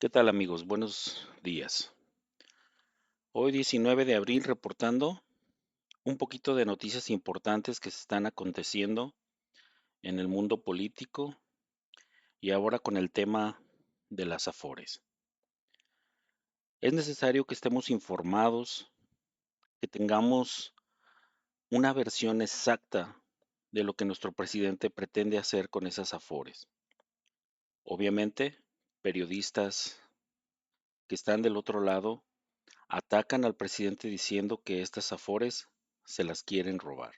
¿Qué tal amigos? Buenos días. Hoy 19 de abril reportando un poquito de noticias importantes que se están aconteciendo en el mundo político y ahora con el tema de las Afores. Es necesario que estemos informados, que tengamos una versión exacta de lo que nuestro presidente pretende hacer con esas Afores. Obviamente, periodistas que están del otro lado atacan al presidente diciendo que estas Afores se las quieren robar.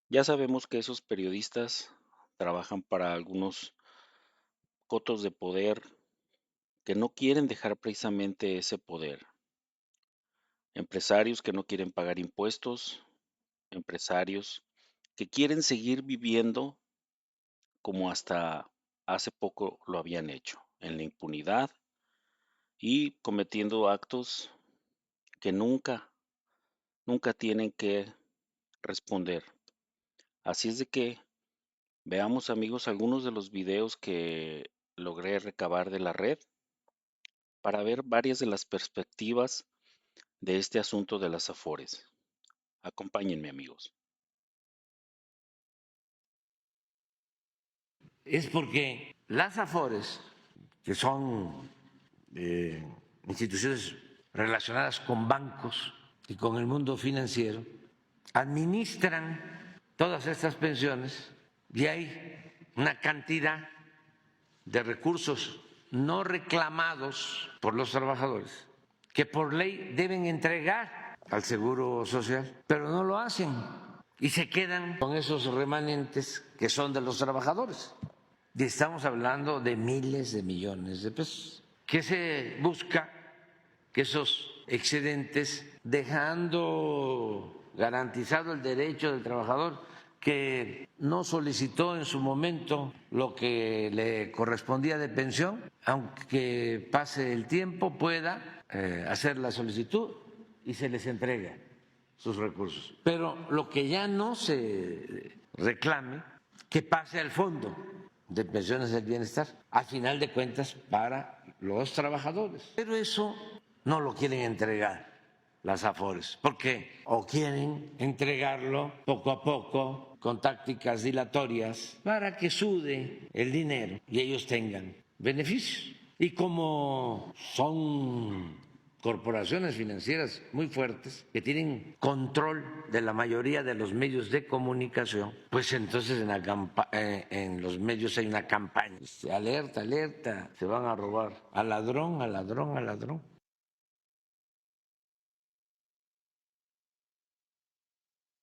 Ya sabemos que esos periodistas trabajan para algunos cotos de poder que no quieren dejar precisamente ese poder. Empresarios que no quieren pagar impuestos, empresarios que quieren seguir viviendo como hasta hace poco lo habían hecho, en la impunidad y cometiendo actos que nunca tienen que responder. Así es de que veamos, amigos, algunos de los videos que logré recabar de la red para ver varias de las perspectivas de este asunto de las Afores. Acompáñenme, amigos. Es porque las Afores, que son instituciones relacionadas con bancos y con el mundo financiero, administran todas estas pensiones y hay una cantidad de recursos no reclamados por los trabajadores que por ley deben entregar al Seguro Social, pero no lo hacen y se quedan con esos remanentes que son de los trabajadores. Y estamos hablando de miles de millones de pesos. ¿Qué se busca? Que esos excedentes, dejando garantizado el derecho del trabajador que no solicitó en su momento lo que le correspondía de pensión, aunque pase el tiempo, pueda hacer la solicitud y se les entrega sus recursos. Pero lo que ya no se reclame, que pase al fondo de pensiones del bienestar, al final de cuentas para los trabajadores. Pero eso no lo quieren entregar las Afores, porque o quieren entregarlo poco a poco con tácticas dilatorias para que sude el dinero y ellos tengan beneficios. Y como son corporaciones financieras muy fuertes que tienen control de la mayoría de los medios de comunicación, pues entonces en los medios hay una campaña, alerta, alerta, se van a robar al ladrón, al ladrón, al ladrón.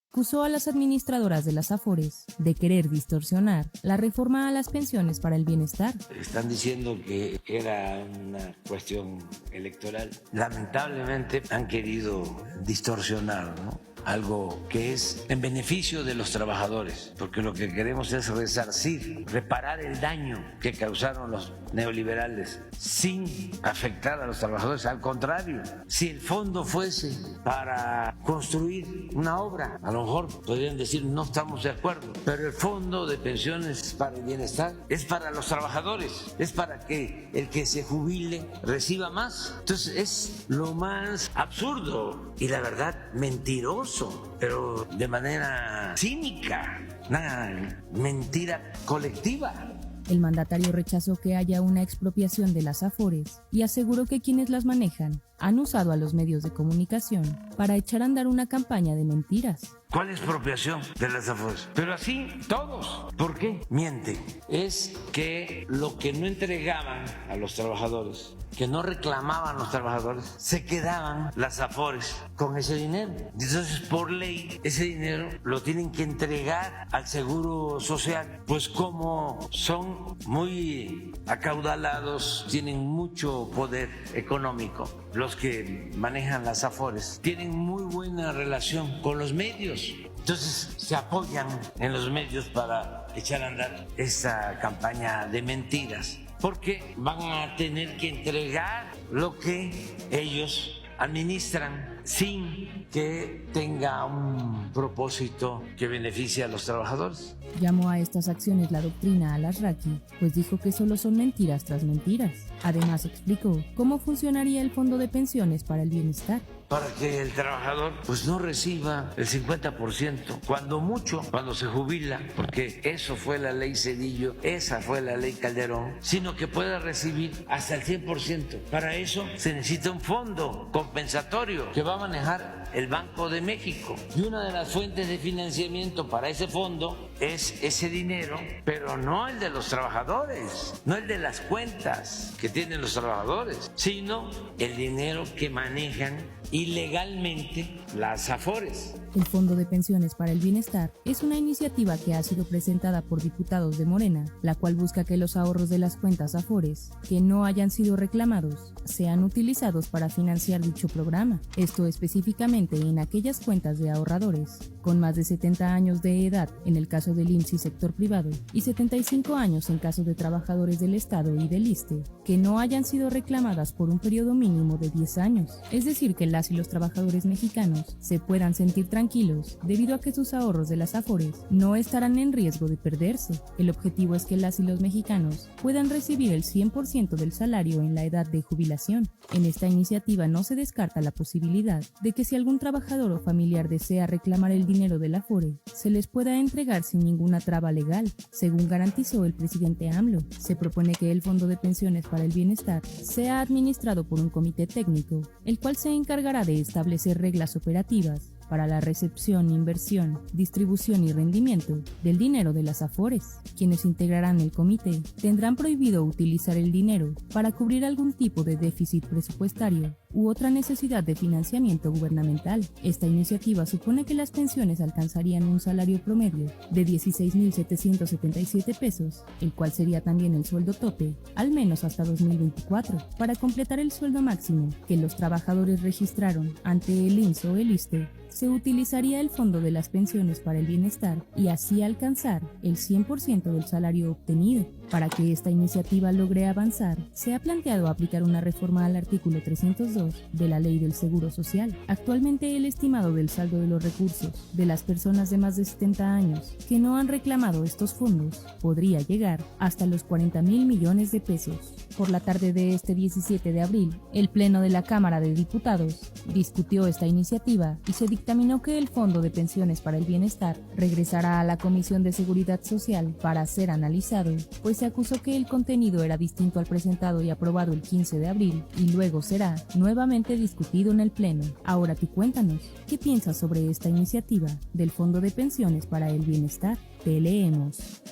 Acusó a las administradoras de las Afores de querer distorsionar la reforma a las pensiones para el bienestar. Están diciendo que era una cuestión electoral. Lamentablemente han querido distorsionar, ¿no?, algo que es en beneficio de los trabajadores, porque lo que queremos es resarcir, reparar el daño que causaron los neoliberales sin afectar a los trabajadores. Al contrario, si el fondo fuese para construir una obra, a lo mejor podrían decir no estamos de acuerdo, pero el fondo de pensiones para el bienestar es para los trabajadores, es para que el que se jubile reciba más. Entonces es lo más absurdo y la verdad mentiroso, pero de manera cínica, una mentira colectiva. El mandatario rechazó que haya una expropiación de las Afores y aseguró que quienes las manejan han usado a los medios de comunicación para echar a andar una campaña de mentiras. ¿Cuál expropiación de las Afores? Pero así todos. ¿Por qué? Mienten. Es que lo que no entregaban a los trabajadores, que no reclamaban los trabajadores, se quedaban las Afores con ese dinero. Entonces, por ley, ese dinero lo tienen que entregar al Seguro Social. Pues como son muy acaudalados, tienen mucho poder económico, los que manejan las Afores tienen muy buena relación con los medios. Entonces se apoyan en los medios para echar a andar esta campaña de mentiras, porque van a tener que entregar lo que ellos administran sin que tenga un propósito que beneficie a los trabajadores. Llamó a estas acciones la doctrina Al-Azraqui, pues dijo que solo son mentiras tras mentiras. Además explicó cómo funcionaría el Fondo de Pensiones para el Bienestar. Para que el trabajador pues no reciba el 50%, cuando mucho, cuando se jubila, porque eso fue la ley Cedillo, esa fue la ley Calderón, sino que pueda recibir hasta el 100%. Para eso se necesita un fondo compensatorio que va a manejar el Banco de México. Y una de las fuentes de financiamiento para ese fondo es ese dinero, pero no el de los trabajadores, no el de las cuentas que tienen los trabajadores, sino el dinero que manejan ilegalmente las AFORES. El Fondo de Pensiones para el Bienestar es una iniciativa que ha sido presentada por diputados de Morena, la cual busca que los ahorros de las cuentas AFORES que no hayan sido reclamados sean utilizados para financiar dicho programa. Esto específicamente en aquellas cuentas de ahorradores con más de 70 años de edad en el caso del IMSS y sector privado y 75 años en caso de trabajadores del Estado y del ISSSTE que no hayan sido reclamadas por un periodo mínimo de 10 años. Es decir, que las y los trabajadores mexicanos se puedan sentir tranquilos debido a que sus ahorros de las AFORES no estarán en riesgo de perderse. El objetivo es que las y los mexicanos puedan recibir el 100% del salario en la edad de jubilación. En esta iniciativa no se descarta la posibilidad de que si algún trabajador o familiar desea reclamar el dinero del AFORE, se les pueda entregar sin ninguna traba legal. Según garantizó el presidente AMLO, se propone que el Fondo de Pensiones para el Bienestar sea administrado por un comité técnico, el cual se encargará de establecer reglas operativas para la recepción, inversión, distribución y rendimiento del dinero de las AFORES. Quienes integrarán el comité tendrán prohibido utilizar el dinero para cubrir algún tipo de déficit presupuestario u otra necesidad de financiamiento gubernamental. Esta iniciativa supone que las pensiones alcanzarían un salario promedio de 16,777 pesos, el cual sería también el sueldo tope, al menos hasta 2024, para completar el sueldo máximo que los trabajadores registraron ante el IMSS o el ISSSTE. Se utilizaría el Fondo de las Pensiones para el Bienestar y así alcanzar el 100% del salario obtenido. Para que esta iniciativa logre avanzar, se ha planteado aplicar una reforma al artículo 302 de la Ley del Seguro Social. Actualmente el estimado del saldo de los recursos de las personas de más de 70 años que no han reclamado estos fondos podría llegar hasta los 40,000 millones de pesos. Por la tarde de este 17 de abril, el Pleno de la Cámara de Diputados discutió esta iniciativa y se dictaminó que el Fondo de Pensiones para el Bienestar regresará a la Comisión de Seguridad Social para ser analizado, pues se acusó que el contenido era distinto al presentado y aprobado el 15 de abril y luego será nuevamente discutido en el Pleno. Ahora tú cuéntanos, ¿qué piensas sobre esta iniciativa del Fondo de Pensiones para el Bienestar? Te leemos.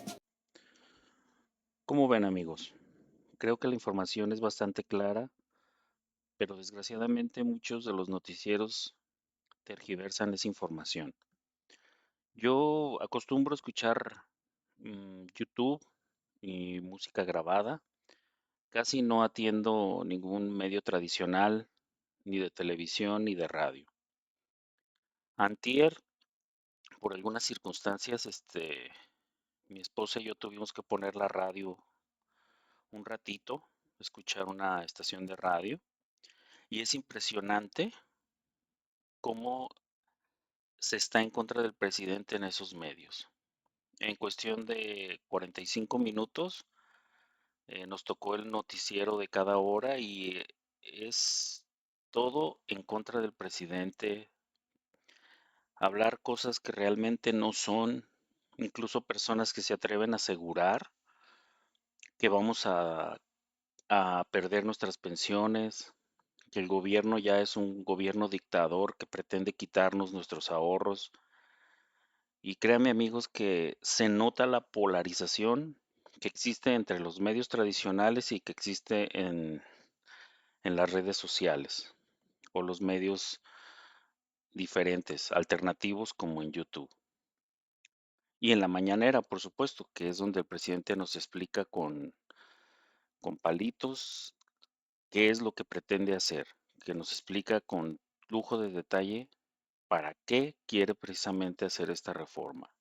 ¿Cómo ven, amigos? Creo que la información es bastante clara, pero desgraciadamente muchos de los noticieros tergiversan esa información. Yo acostumbro a escuchar YouTube y música grabada. Casi no atiendo ningún medio tradicional, ni de televisión ni de radio. Antier, por algunas circunstancias, mi esposa y yo tuvimos que poner la radio un ratito, escuchar una estación de radio, y es impresionante cómo se está en contra del presidente en esos medios. En cuestión de 45 minutos, nos tocó el noticiero de cada hora y es todo en contra del presidente, hablar cosas que realmente no son, incluso personas que se atreven a asegurar que vamos a perder nuestras pensiones, que el gobierno ya es un gobierno dictador que pretende quitarnos nuestros ahorros. Y créanme, amigos, que se nota la polarización que existe entre los medios tradicionales y que existe en las redes sociales o los medios diferentes, alternativos como en YouTube. Y en la mañanera, por supuesto, que es donde el presidente nos explica con palitos qué es lo que pretende hacer, que nos explica con lujo de detalle para qué quiere precisamente hacer esta reforma.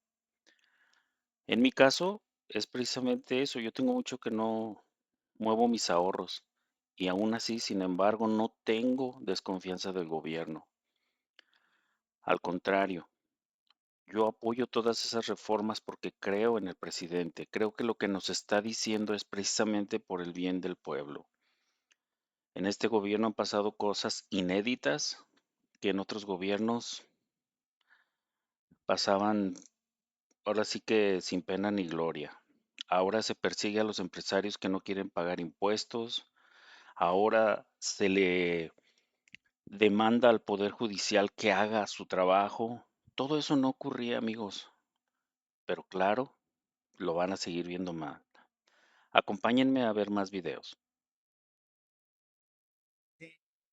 En mi caso, es precisamente eso. Yo tengo mucho que no muevo mis ahorros y aún así, sin embargo, no tengo desconfianza del gobierno. Al contrario, yo apoyo todas esas reformas porque creo en el presidente. Creo que lo que nos está diciendo es precisamente por el bien del pueblo. En este gobierno han pasado cosas inéditas que en otros gobiernos pasaban ahora sí que sin pena ni gloria. Ahora se persigue a los empresarios que no quieren pagar impuestos. Ahora se le demanda al Poder Judicial que haga su trabajo. Todo eso no ocurría, amigos. Pero claro, lo van a seguir viendo mal. Acompáñenme a ver más videos.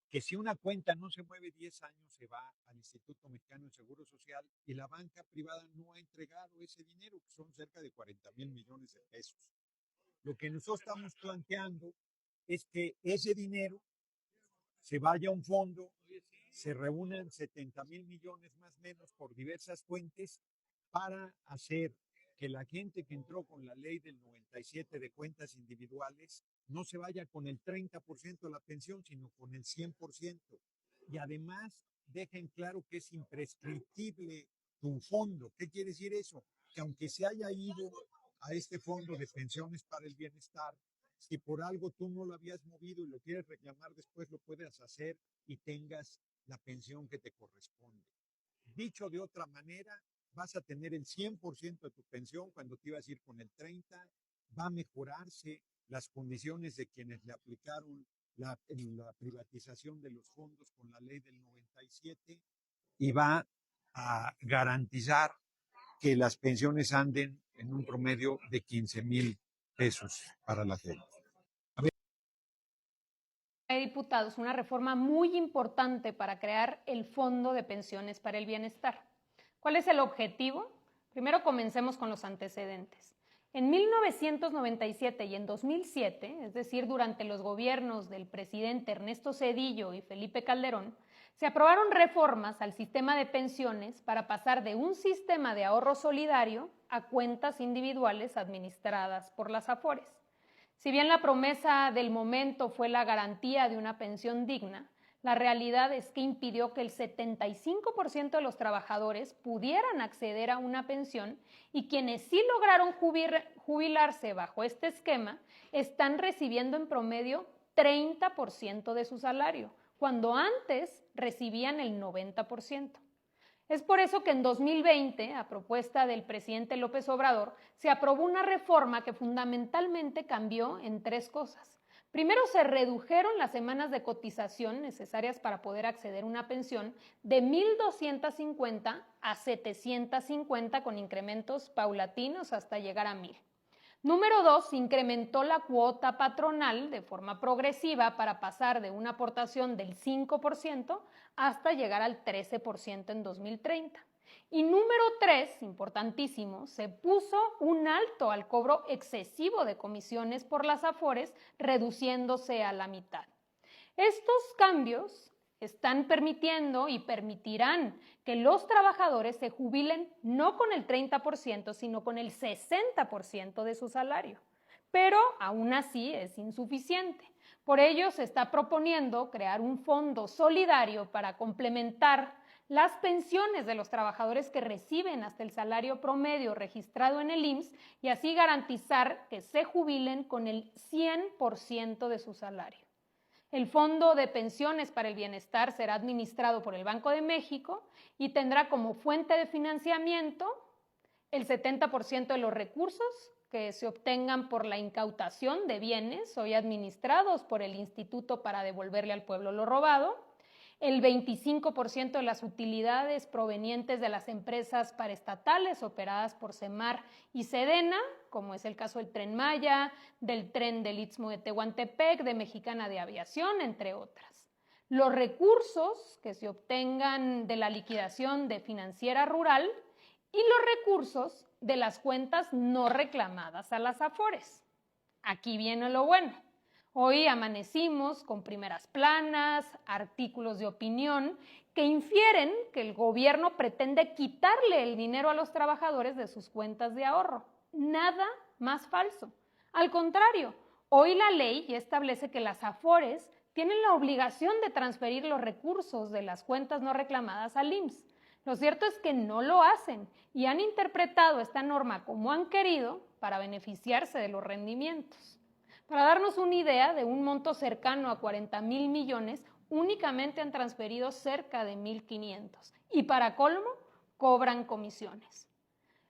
Que si una cuenta no se mueve 10 años, se va al Instituto Mexicano de Seguro Social y la banca privada no ha entregado ese dinero, que son cerca de 40,000 millones de pesos. Lo que nosotros estamos planteando es que ese dinero se vaya a un fondo, se reúnan 70,000 millones más o menos por diversas fuentes para hacer que la gente que entró con la ley del 97 de cuentas individuales no se vaya con el 30% de la pensión, sino con el 100%. Y además dejen claro que es imprescriptible tu fondo. ¿Qué quiere decir eso? Que aunque se haya ido a este fondo de pensiones para el bienestar, si por algo tú no lo habías movido y lo quieres reclamar después, lo puedes hacer y tengas la pensión que te corresponde. Dicho de otra manera, vas a tener el 100% de tu pensión cuando te ibas a ir con el 30%, va a mejorarse las condiciones de quienes le aplicaron la privatización de los fondos con la ley del 97 y va a garantizar que las pensiones anden en un promedio de 15,000 pesos para la gente. Diputados, una reforma muy importante para crear el Fondo de Pensiones para el Bienestar. ¿Cuál es el objetivo? Primero comencemos con los antecedentes. En 1997 y en 2007, es decir, durante los gobiernos del presidente Ernesto Zedillo y Felipe Calderón, se aprobaron reformas al sistema de pensiones para pasar de un sistema de ahorro solidario a cuentas individuales administradas por las AFORES. Si bien la promesa del momento fue la garantía de una pensión digna, la realidad es que impidió que el 75% de los trabajadores pudieran acceder a una pensión y quienes sí lograron jubilarse bajo este esquema están recibiendo en promedio 30% de su salario, cuando antes recibían el 90%. Es por eso que en 2020, a propuesta del presidente López Obrador, se aprobó una reforma que fundamentalmente cambió en tres cosas. Primero, se redujeron las semanas de cotización necesarias para poder acceder a una pensión de 1,250 a 750 con incrementos paulatinos hasta llegar a 1,000. Número 2, se incrementó la cuota patronal de forma progresiva para pasar de una aportación del 5% hasta llegar al 13% en 2030. Y número 3, importantísimo, se puso un alto al cobro excesivo de comisiones por las AFORES, reduciéndose a la mitad. Estos cambios están permitiendo y permitirán que los trabajadores se jubilen no con el 30%, sino con el 60% de su salario. Pero aún así es insuficiente. Por ello se está proponiendo crear un fondo solidario para complementar las pensiones de los trabajadores que reciben hasta el salario promedio registrado en el IMSS y así garantizar que se jubilen con el 100% de su salario. El Fondo de Pensiones para el Bienestar será administrado por el Banco de México y tendrá como fuente de financiamiento el 70% de los recursos que se obtengan por la incautación de bienes hoy administrados por el Instituto para devolverle al pueblo lo robado, el 25% de las utilidades provenientes de las empresas paraestatales operadas por Semar y Sedena, como es el caso del Tren Maya, del Tren del Istmo de Tehuantepec, de Mexicana de Aviación, entre otras. Los recursos que se obtengan de la liquidación de Financiera Rural y los recursos de las cuentas no reclamadas a las AFORES. Aquí viene lo bueno. Hoy amanecimos con primeras planas, artículos de opinión que infieren que el gobierno pretende quitarle el dinero a los trabajadores de sus cuentas de ahorro. Nada más falso. Al contrario, hoy la ley ya establece que las AFORES tienen la obligación de transferir los recursos de las cuentas no reclamadas al IMSS. Lo cierto es que no lo hacen y han interpretado esta norma como han querido para beneficiarse de los rendimientos. Para darnos una idea, de un monto cercano a 40,000 millones, únicamente han transferido cerca de 1,500 y para colmo, cobran comisiones.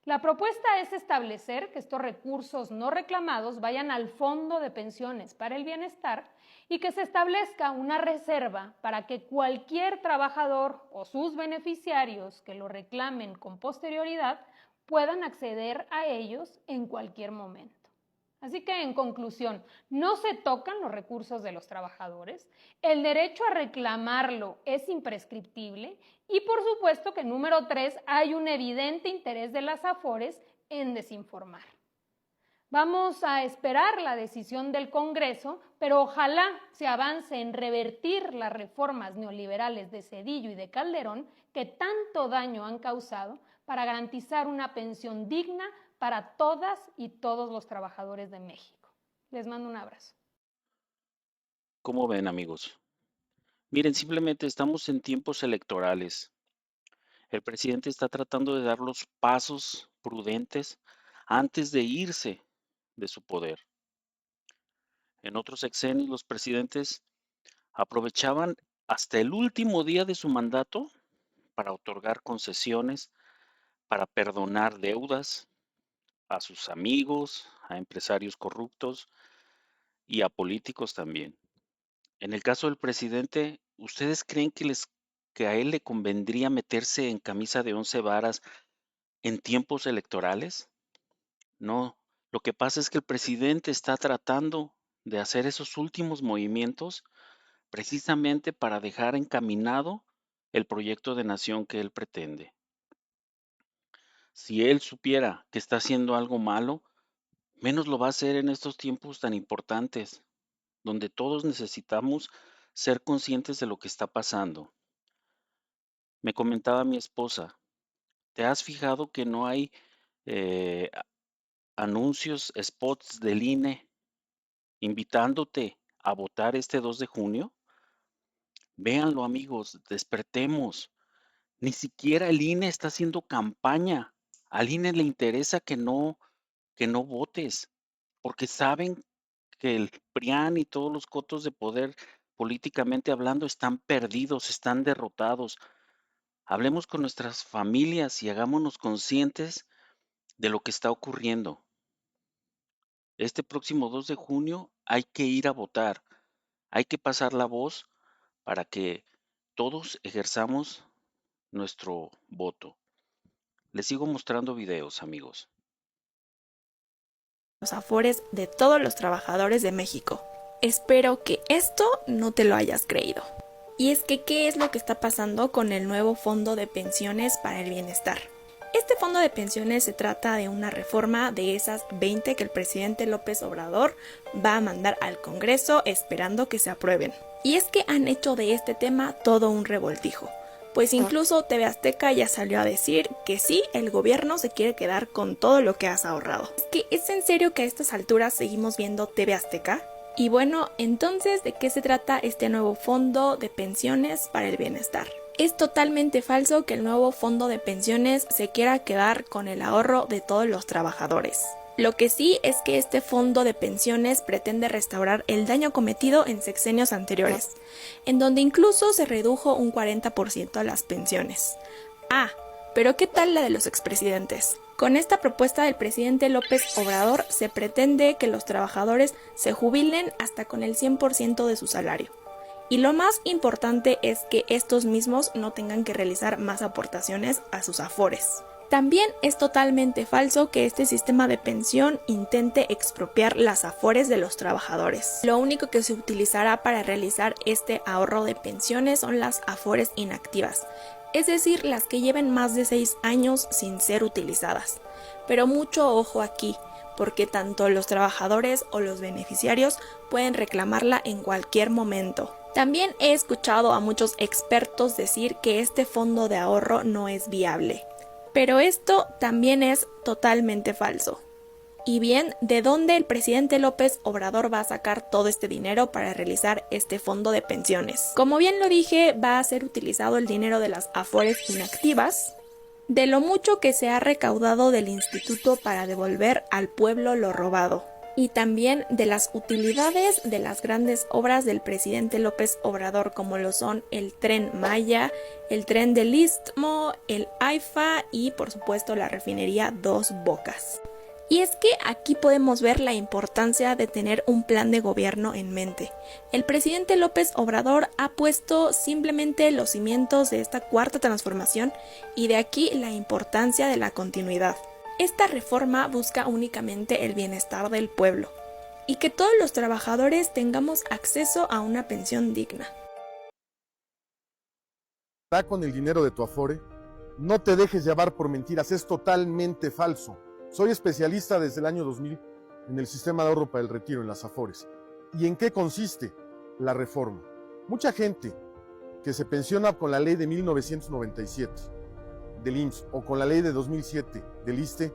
La propuesta es establecer que estos recursos no reclamados vayan al Fondo de Pensiones para el Bienestar y que se establezca una reserva para que cualquier trabajador o sus beneficiarios que lo reclamen con posterioridad puedan acceder a ellos en cualquier momento. Así que, en conclusión, no se tocan los recursos de los trabajadores, el derecho a reclamarlo es imprescriptible y, por supuesto, que número 3, hay un evidente interés de las AFORES en desinformar. Vamos a esperar la decisión del Congreso, pero ojalá se avance en revertir las reformas neoliberales de Zedillo y de Calderón que tanto daño han causado para garantizar una pensión digna para todas y todos los trabajadores de México. Les mando un abrazo. ¿Cómo ven, amigos? Miren, simplemente estamos en tiempos electorales. El presidente está tratando de dar los pasos prudentes antes de irse de su poder. En otros sexenios, los presidentes aprovechaban hasta el último día de su mandato para otorgar concesiones, para perdonar deudas a sus amigos, a empresarios corruptos y a políticos también. En el caso del presidente, ¿ustedes creen que a él le convendría meterse en camisa de 11 varas en tiempos electorales? No, lo que pasa es que el presidente está tratando de hacer esos últimos movimientos precisamente para dejar encaminado el proyecto de nación que él pretende. Si él supiera que está haciendo algo malo, menos lo va a hacer en estos tiempos tan importantes, donde todos necesitamos ser conscientes de lo que está pasando. Me comentaba mi esposa, ¿te has fijado que no hay anuncios, spots del INE invitándote a votar este 2 de junio? Véanlo, amigos, despertemos. Ni siquiera el INE está haciendo campaña. Al INE le interesa que no votes, porque saben que el PRIAN y todos los cotos de poder, políticamente hablando, están perdidos, están derrotados. Hablemos con nuestras familias y hagámonos conscientes de lo que está ocurriendo. Este próximo 2 de junio hay que ir a votar, hay que pasar la voz para que todos ejerzamos nuestro voto. Les sigo mostrando videos, amigos. Los afores de todos los trabajadores de México. Espero que esto no te lo hayas creído. Y es que, ¿qué es lo que está pasando con el nuevo Fondo de Pensiones para el Bienestar? Este fondo de pensiones se trata de una reforma de esas 20 que el presidente López Obrador va a mandar al Congreso esperando que se aprueben. Y es que han hecho de este tema todo un revoltijo. Pues incluso TV Azteca ya salió a decir que sí, el gobierno se quiere quedar con todo lo que has ahorrado. ¿Es en serio que a estas alturas seguimos viendo TV Azteca? Y bueno, entonces, ¿de qué se trata este nuevo fondo de pensiones para el bienestar? Es totalmente falso que el nuevo fondo de pensiones se quiera quedar con el ahorro de todos los trabajadores. Lo que sí es que este fondo de pensiones pretende restaurar el daño cometido en sexenios anteriores, en donde incluso se redujo un 40% a las pensiones. Ah, pero ¿qué tal la de los expresidentes? Con esta propuesta del presidente López Obrador se pretende que los trabajadores se jubilen hasta con el 100% de su salario. Y lo más importante es que estos mismos no tengan que realizar más aportaciones a sus afores. También es totalmente falso que este sistema de pensión intente expropiar las afores de los trabajadores. Lo único que se utilizará para realizar este ahorro de pensiones son las afores inactivas, es decir, las que lleven más de 6 años sin ser utilizadas. Pero mucho ojo aquí, porque tanto los trabajadores o los beneficiarios pueden reclamarla en cualquier momento. También he escuchado a muchos expertos decir que este fondo de ahorro no es viable. Pero esto también es totalmente falso. Y bien, ¿de dónde el presidente López Obrador va a sacar todo este dinero para realizar este fondo de pensiones? Como bien lo dije, va a ser utilizado el dinero de las afores inactivas, de lo mucho que se ha recaudado del instituto para devolver al pueblo lo robado, y también de las utilidades de las grandes obras del presidente López Obrador, como lo son el Tren Maya, el Tren del Istmo, el AIFA y por supuesto la refinería Dos Bocas. Y es que aquí podemos ver la importancia de tener un plan de gobierno en mente. El presidente López Obrador ha puesto simplemente los cimientos de esta cuarta transformación y de aquí la importancia de la continuidad. Esta reforma busca únicamente el bienestar del pueblo y que todos los trabajadores tengamos acceso a una pensión digna. Con el dinero de tu Afore, no te dejes llevar por mentiras, es totalmente falso. Soy especialista desde el año 2000 en el sistema de ahorro para el retiro en las Afores. ¿Y en qué consiste la reforma? Mucha gente que se pensiona con la ley de 1997 del IMSS o con la ley de 2007 del ISSSTE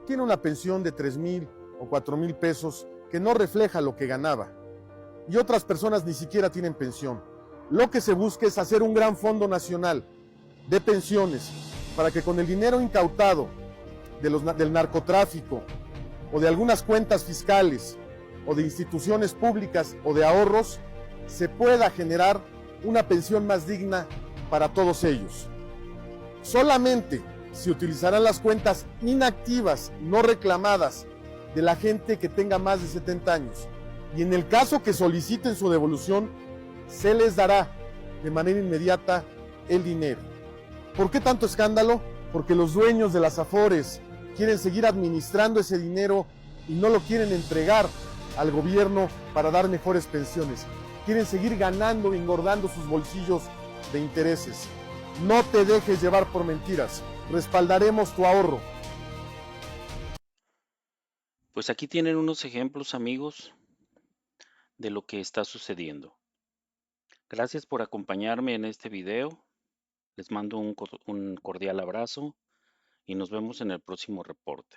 tiene una pensión de 3,000 o 4,000 pesos que no refleja lo que ganaba. Y otras personas ni siquiera tienen pensión. Lo que se busca es hacer un gran fondo nacional de pensiones para que con el dinero incautado del narcotráfico o de algunas cuentas fiscales o de instituciones públicas o de ahorros se pueda generar una pensión más digna para todos ellos. Solamente se utilizarán las cuentas inactivas, no reclamadas, de la gente que tenga más de 70 años. Y en el caso que soliciten su devolución, se les dará de manera inmediata el dinero. ¿Por qué tanto escándalo? Porque los dueños de las Afores quieren seguir administrando ese dinero y no lo quieren entregar al gobierno para dar mejores pensiones. Quieren seguir ganando e engordando sus bolsillos de intereses. No te dejes llevar por mentiras. Respaldaremos tu ahorro. Pues aquí tienen unos ejemplos, amigos, de lo que está sucediendo. Gracias por acompañarme en este video. Les mando un cordial abrazo y nos vemos en el próximo reporte.